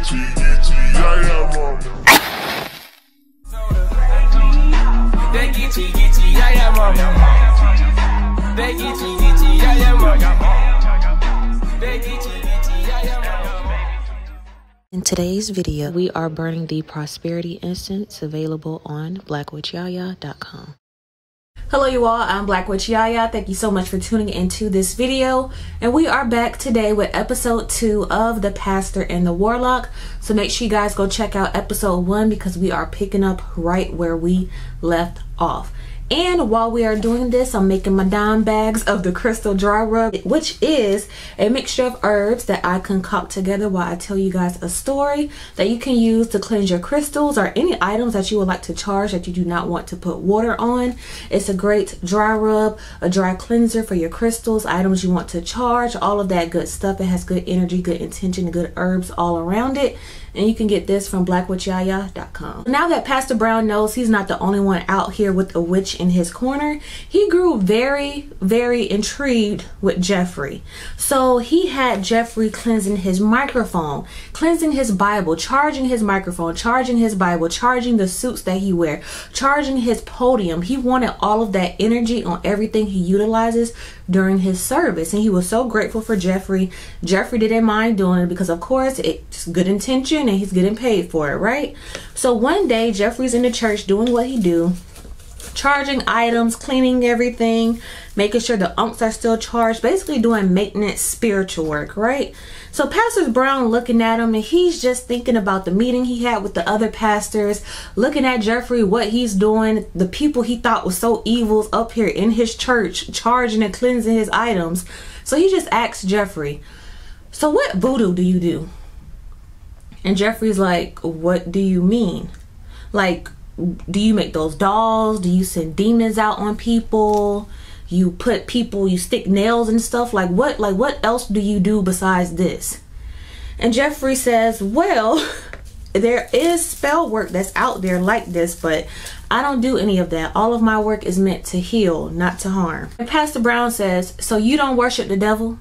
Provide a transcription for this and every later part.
BlaqueWitchYaya, mama. BlaqueWitchYaya, mama. BlaqueWitchYaya, mama. BlaqueWitchYaya, mama. In today's video, we are burning the prosperity incense available on BlaqueWitchYaya.com. Hello you all, I'm BlaqueWitchYaya. Thank you so much for tuning into this video. And we are back today with episode 2 of The Pastor and the Warlock. So make sure you guys go check out episode 1 because we are picking up right where we left off. And while we are doing this, I'm making my dime bags of the crystal dry rub, which is a mixture of herbs that I concoct together while I tell you guys a story that you can use to cleanse your crystals or any items that you would like to charge that you do not want to put water on. It's a great dry rub, a dry cleanser for your crystals, items you want to charge, all of that good stuff. It has good energy, good intention, and good herbs all around it. And you can get this from BlaqueWitchYaya.com. Now that Pastor Brown knows he's not the only one out here with a witch in his corner, he grew very, very intrigued with Jeffrey. So he had Jeffrey cleansing his microphone, cleansing his Bible, charging his microphone, charging his Bible, charging the suits that he wears, charging his podium. He wanted all of that energy on everything he utilizes during his service. And he was so grateful for Jeffrey. Jeffrey didn't mind doing it because, of course, it's good intention and he's getting paid for it, right? So one day Jeffrey's in the church doing what he do, charging items, cleaning everything, making sure the unks are still charged, basically doing maintenance spiritual work, right? So Pastor Brown looking at him and he's just thinking about the meeting he had with the other pastors, looking at Jeffrey, what he's doing, the people he thought was so evil up here in his church, charging and cleansing his items. So he just asked Jeffrey, so what voodoo do you do? And Jeffrey's like, what do you mean? Like, do you make those dolls? Do you send demons out on people? You stick nails and stuff? Like what else do you do besides this? And Jeffrey says, well, there is spell work that's out there like this, but I don't do any of that. All of my work is meant to heal, not to harm. And Pastor Brown says, so you don't worship the devil?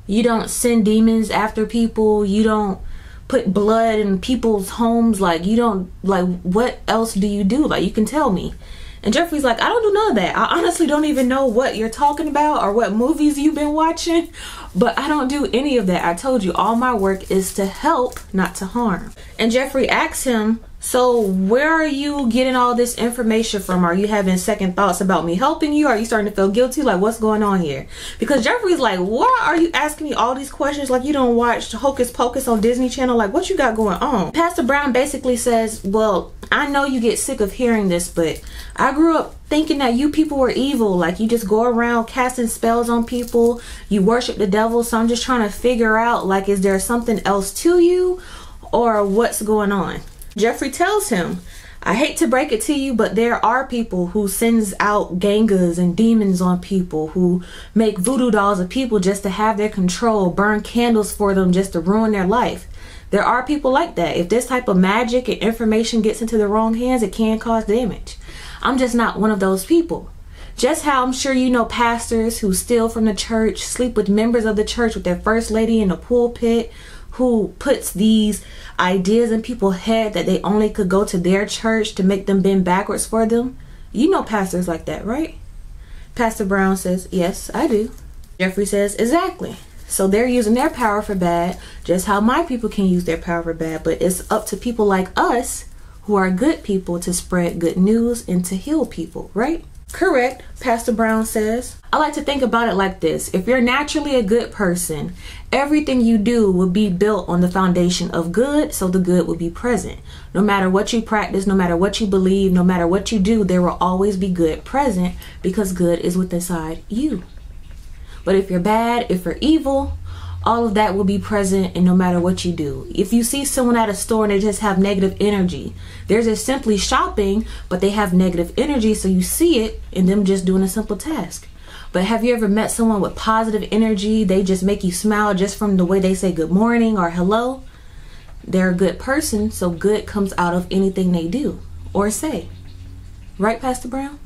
You don't send demons after people? You don't put blood in people's homes? Like, you don't, like, what else do you do? Like, you can tell me. And Jeffrey's like, I don't do none of that. I honestly don't even know what you're talking about or what movies you've been watching, but I don't do any of that. I told you, all my work is to help, not to harm. And Jeffrey asks him, so where are you getting all this information from? Are you having second thoughts about me helping you? Are you starting to feel guilty? Like, what's going on here? Because Jeffrey's like, why are you asking me all these questions? Like, you don't watch Hocus Pocus on Disney Channel? Like, what you got going on? Pastor Brown basically says, well, I know you get sick of hearing this, but I grew up thinking that you people were evil. Like, you just go around casting spells on people. You worship the devil. So I'm just trying to figure out, like, is there something else to you or what's going on? Jeffrey tells him, I hate to break it to you, but there are people who sends out gangas and demons on people, who make voodoo dolls of people just to have their control, burn candles for them just to ruin their life. There are people like that. If this type of magic and information gets into the wrong hands, it can cause damage. I'm just not one of those people. Just how I'm sure you know pastors who steal from the church, sleep with members of the church with their first lady in the pulpit, who puts these ideas in people's head that they only could go to their church to make them bend backwards for them. You know pastors like that, right? Pastor Brown says, yes, I do. Jeffrey says, exactly. So they're using their power for bad, just how my people can use their power for bad. But it's up to people like us who are good people to spread good news and to heal people, right? Correct, Pastor Brown says. I like to think about it like this. If you're naturally a good person, everything you do will be built on the foundation of good, so the good will be present. No matter what you practice, no matter what you believe, no matter what you do, there will always be good present because good is within inside you. But if you're bad, if you're evil, all of that will be present, and no matter what you do. If you see someone at a store and they just have negative energy, they're just simply shopping, but they have negative energy, so you see it in them just doing a simple task. But have you ever met someone with positive energy? They just make you smile just from the way they say good morning or hello. They're a good person, so good comes out of anything they do or say. Right, Pastor Brown?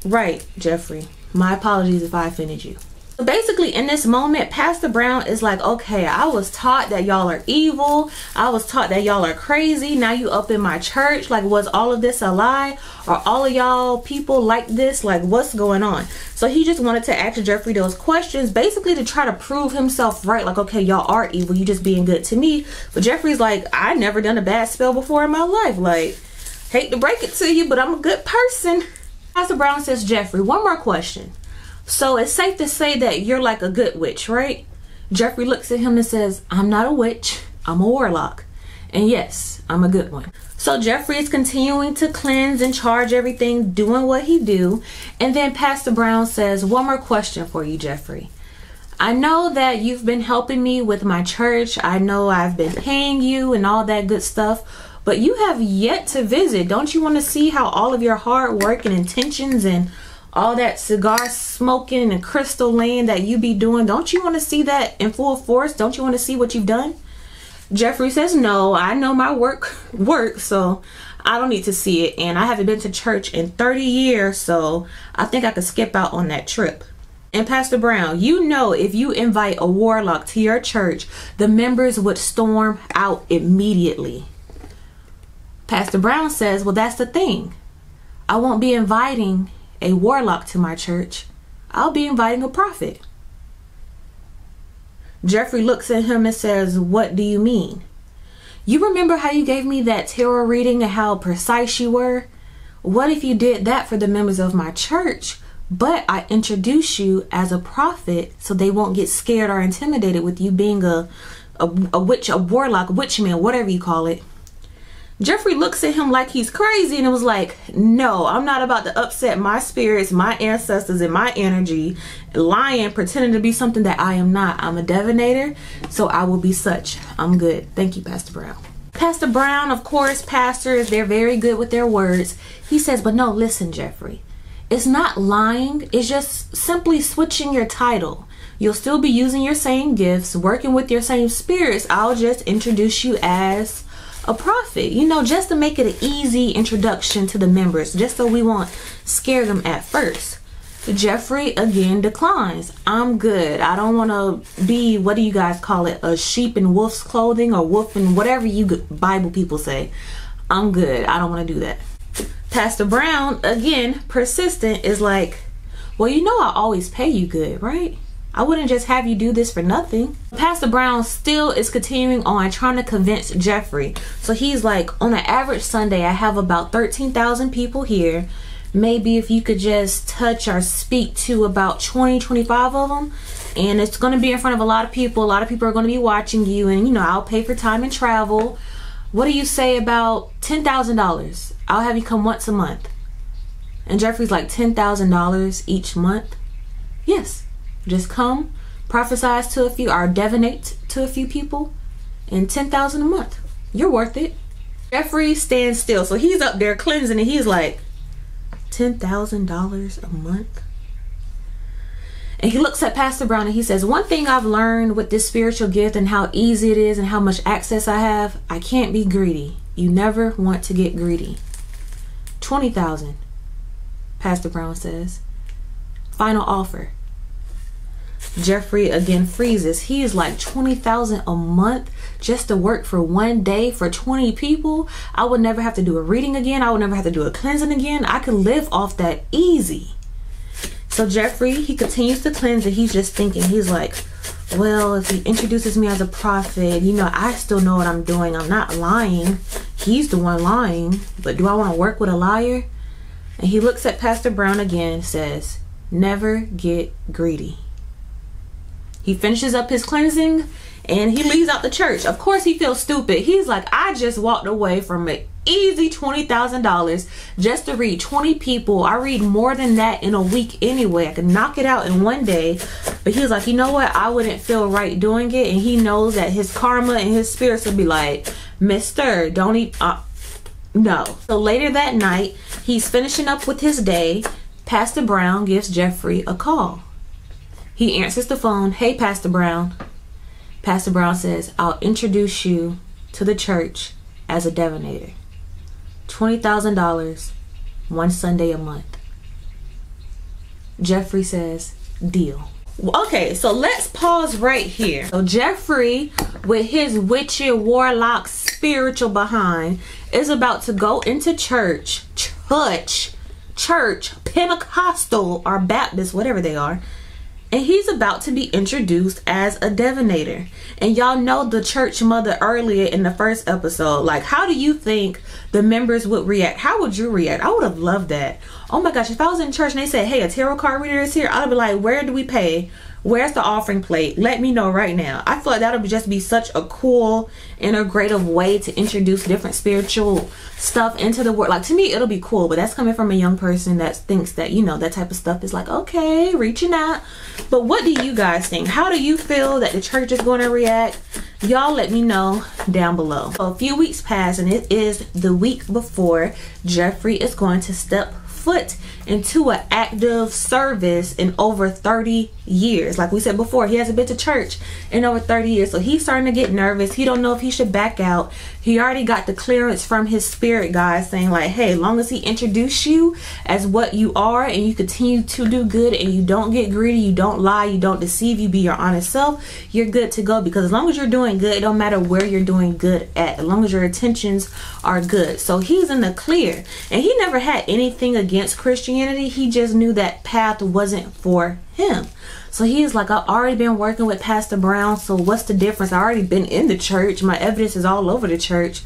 Right, Jeffrey. My apologies if I offended you. So basically in this moment, Pastor Brown is like, okay, I was taught that y'all are evil. I was taught that y'all are crazy. Now you up in my church. Like, was all of this a lie? Are all of y'all people like this? Like, what's going on? So he just wanted to ask Jeffrey those questions, basically to try to prove himself right. Like, okay, y'all are evil. You just being good to me. But Jeffrey's like, I never done a bad spell before in my life. Like, hate to break it to you, but I'm a good person. Pastor Brown says, Jeffrey, one more question. So it's safe to say that you're like a good witch, right? Jeffrey looks at him and says, I'm not a witch, I'm a warlock. And yes, I'm a good one. So Jeffrey is continuing to cleanse and charge everything, doing what he do. And then Pastor Brown says, one more question for you, Jeffrey. I know that you've been helping me with my church. I know I've been paying you and all that good stuff, but you have yet to visit. Don't you want to see how all of your hard work and intentions and all that cigar smoking and crystal laying that you be doing, don't you want to see that in full force? Don't you want to see what you've done? Jeffrey says, no, I know my work works, so I don't need to see it. And I haven't been to church in 30 years, so I think I could skip out on that trip. And Pastor Brown, you know, if you invite a warlock to your church, the members would storm out immediately. Pastor Brown says, well, that's the thing. I won't be inviting a warlock to my church. I'll be inviting a prophet. Jeffrey looks at him and says, what do you mean? You remember how you gave me that tarot reading and how precise you were? What if you did that for the members of my church, but I introduce you as a prophet so they won't get scared or intimidated with you being a witch, a warlock, witchman, whatever you call it? Jeffrey looks at him like he's crazy and it was like, no, I'm not about to upset my spirits, my ancestors, and my energy, lying, pretending to be something that I am not. I'm a divinator, so I will be such. I'm good. Thank you, Pastor Brown. Pastor Brown, of course, pastors, they're very good with their words. He says, but no, listen, Jeffrey. It's not lying. It's just simply switching your title. You'll still be using your same gifts, working with your same spirits. I'll just introduce you as a prophet, you know, just to make it an easy introduction to the members, just so we won't scare them at first. Jeffrey again declines. I'm good. I don't want to be, what do you guys call it, a sheep in wolf's clothing, or wolf in whatever you Bible people say. I'm good. I don't want to do that. Pastor Brown, again, persistent, is like, well, you know I always pay you good, right? I wouldn't just have you do this for nothing. Pastor Brown still is continuing on trying to convince Jeffrey. So he's like, on an average Sunday, I have about 13,000 people here. Maybe if you could just touch or speak to about 20, 25 of them. And it's going to be in front of a lot of people. A lot of people are going to be watching you. And, you know, I'll pay for time and travel. What do you say about $10,000? I'll have you come once a month. And Jeffrey's like, $10,000 each month? Yes. Just come, prophesize to a few, or divinate to a few people, and $10,000 a month. You're worth it. Jeffrey stands still. So he's up there cleansing and he's like, $10,000 a month? And he looks at Pastor Brown and he says, one thing I've learned with this spiritual gift and how easy it is and how much access I have, I can't be greedy. You never want to get greedy. $20,000, Pastor Brown says. Final offer. Jeffrey again freezes. He is like, $20,000 a month just to work for one day for 20 people? I would never have to do a reading again. I would never have to do a cleansing again. I could live off that easy. So Jeffrey, he continues to cleanse and he's just thinking, he's like, well, if he introduces me as a prophet, you know, I still know what I'm doing. I'm not lying. He's the one lying. But do I want to work with a liar? And he looks at Pastor Brown again and says, never get greedy. He finishes up his cleansing and he leaves out the church. Of course he feels stupid. He's like, I just walked away from an easy $20,000 just to read 20 people. I read more than that in a week anyway. I could knock it out in one day. But he was like, you know what? I wouldn't feel right doing it. And he knows that his karma and his spirits will be like, mister, don't eat. No. So later that night, he's finishing up with his day. Pastor Brown gives Jeffrey a call. He answers the phone. Hey, Pastor Brown. Pastor Brown says, I'll introduce you to the church as a divinator. $20,000, one Sunday a month. Jeffrey says, deal. Okay, so let's pause right here. So Jeffrey, with his witchy warlock spiritual behind, is about to go into church, Pentecostal or Baptist, whatever they are, and he's about to be introduced as a divinator. And y'all know the church mother earlier in the first episode. Like, how do you think the members would react? How would you react? I would have loved that. Oh my gosh, if I was in church and they said, hey, a tarot card reader is here, I'd be like, where do we pay? Where's the offering plate? Let me know right now. I feel like that would just be such a cool, integrative way to introduce different spiritual stuff into the world. Like, to me, it'll be cool, but that's coming from a young person that thinks that, you know, that type of stuff is like, okay, reaching out. But what do you guys think? How do you feel that the church is going to react? Y'all let me know down below. So a few weeks pass, and it is the week before Jeffrey is going to step foot into an active service in over 30 years. Like we said before, he hasn't been to church in over 30 years, so he's starting to get nervous. He don't know if he should back out. He already got the clearance from his spirit guide saying like, hey, as long as he introduce you as what you are and you continue to do good and you don't get greedy, you don't lie, you don't deceive, you be your honest self, you're good to go. Because as long as you're doing good, it don't matter where you're doing good at, as long as your intentions are good. So he's in the clear, and he never had anything against Christianity. He just knew that path wasn't for him. So he's like, I've already been working with Pastor Brown, so what's the difference? I already been in the church. My evidence is all over the church.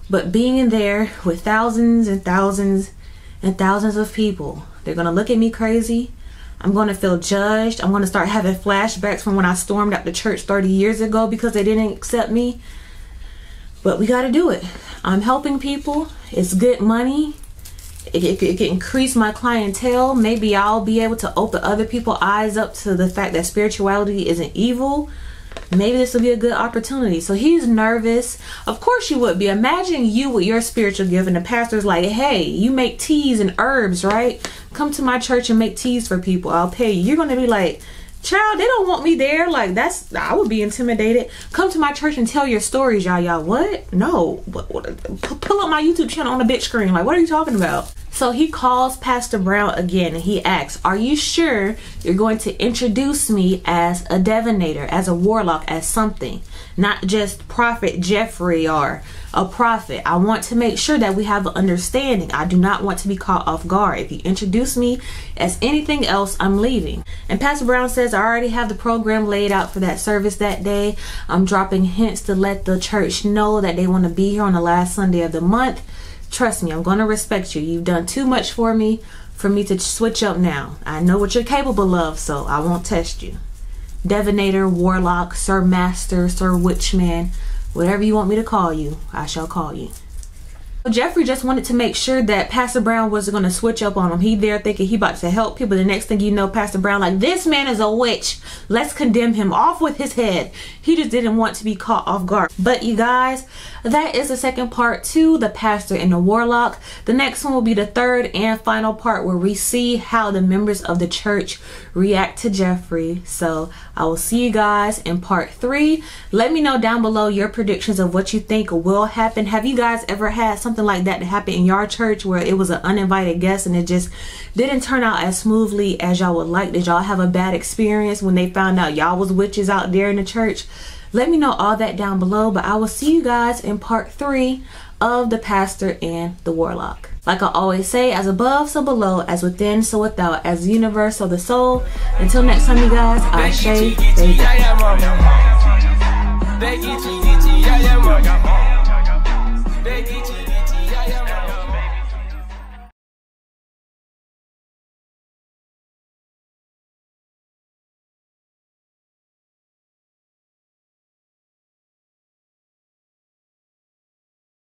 But being in there with thousands and thousands and thousands of people, they're going to look at me crazy. I'm going to feel judged. I'm going to start having flashbacks from when I stormed out the church 30 years ago because they didn't accept me. But we got to do it. I'm helping people. It's good money. It can increase my clientele. Maybe I'll be able to open other people's eyes up to the fact that spirituality isn't evil. Maybe this will be a good opportunity. So he's nervous. Of course you would be. Imagine you with your spiritual gift and the pastor's like, hey, you make teas and herbs, right? Come to my church and make teas for people. I'll pay you. You're going to be like, child, they don't want me there. Like, I would be intimidated. Come to my church and tell your stories, Yaya. What? No. Pull up my YouTube channel on the big screen. Like, what are you talking about? So he calls Pastor Brown again and he asks, are you sure you're going to introduce me as a divinator, as a warlock, as something? Not just Prophet Jeffrey or a prophet. I want to make sure that we have an understanding. I do not want to be caught off guard. If you introduce me as anything else, I'm leaving. And Pastor Brown says, I already have the program laid out for that service that day. I'm dropping hints to let the church know that they want to be here on the last Sunday of the month. Trust me, I'm going to respect you. You've done too much for me to switch up now. I know what you're capable of, so I won't test you. Divinator, warlock, Sir Master, Sir Witchman, whatever you want me to call you, I shall call you. Jeffrey just wanted to make sure that Pastor Brown wasn't going to switch up on him. He there thinking he about to help people. The next thing you know, Pastor Brown like, this man is a witch. Let's condemn him. Off with his head. He just didn't want to be caught off guard. But you guys, that is the second part to the pastor and the warlock. The next one will be the third and final part where we see how the members of the church react to Jeffrey. So I will see you guys in part 3. Let me know down below your predictions of what you think will happen. Have you guys ever had something like that to happen in your church where it was an uninvited guest and it just didn't turn out as smoothly as y'all would like? Did y'all have a bad experience when they found out y'all was witches out there in the church? Let me know all that down below, but I will see you guys in part 3 of the pastor and the warlock. Like I always say, as above so below, as within so without, as the universe so the soul. Until next time you guys, I say,